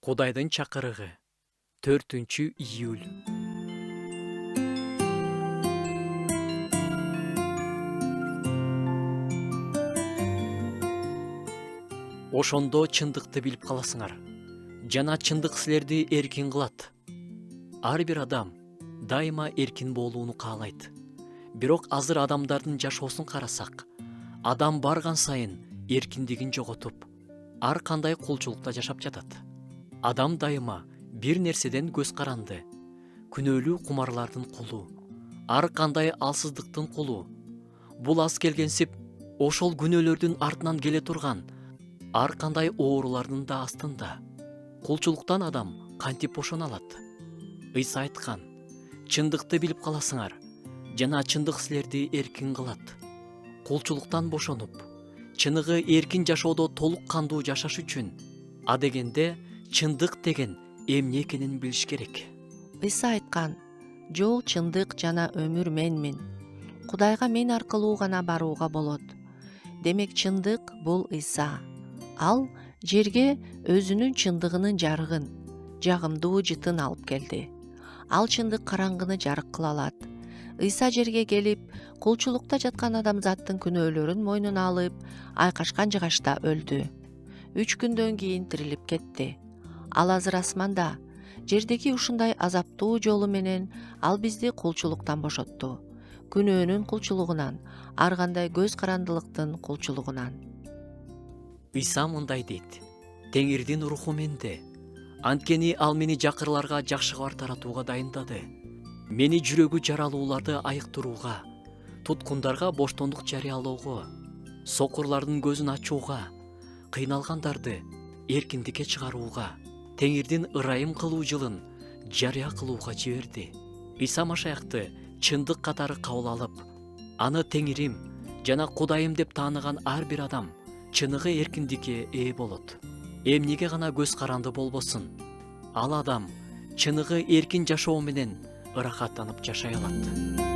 Кудайдын чакырыгы 4-июль. Ошондо чындыкты билип каласыңар. Жана чындык силерди эркин кылат. Ар бир адам дайыма эркин болууну каалайт. Бирок азыр адамдардын жашоосун карасак, адам барган сайын эркиндигин жоготуп, ар кандай кулчулукта жашап жатат. Адам дайыма бир нерседен көз каранды, күнөөлүү кумарлардын кулу, ар кандай алсыздыктын кулу. Бул аз келгенсип, ошол күнөөлөрдүн артынан келе турган ар кандай оорулардын да астында. Кулчулуктан адам кантип бошоно алат? Ыйса айткан: чындыкты билип каласыңар, жана чындык силерди эркин кылат. Кулчулуктан бошонуп, чыныгы эркин жашоодо толук кандуу жашаш үчүн, адегенде чындык деген эмне экенин билиш керек. Ыйса айткан: жол, чындык жана өмүр менмин. Кудайга мен аркылуу гана барууга болот. Демек чындык бул Ыйса. Ал жерге өзүнүн чындыгынын жарыгын, жагымдуу жытын алып келди. Ал чындык караңгыны жарык кыла алат. Ыйса жерге келип, кулчулукта жаткан адамзаттын күнөөлөрүн мойнуна алып, айкашкан жыгачта өлдү. 3 күндөн кийин тирилип кетти. Ал азыр асманда, жердеги ушундай азаптуу жолу менен ал бизди кулчулуктан бошотту. Күнөөнүн кулчулугунан, ар кандай көз карандылыктын кулчулугунан. Ыйса мындай дейт: Теңирдин руху менде. Анткени ал мени жакырларга жакшы кабар таратууга дайындады. Мени жүрөгү жаралууларды айыктырууга, туткундарга боштондук жарыялоого, сокурлардын көзүн ачууга, кыйналгандарды эркиндикке чыгарууга, Теңирдин ырайым кылуу жылын жарыя кылууга жиберди. Ыйса Машаякты чындык катары кабыл алып, аны Теңирим жана Кудайым деп тааныган ар бир адам чыныгы эркиндикке ээ болот. Эмнеге гана көз каранды болбосун, ал адам чыныгы эркин жашоо менен ырахаттанып жашай алат.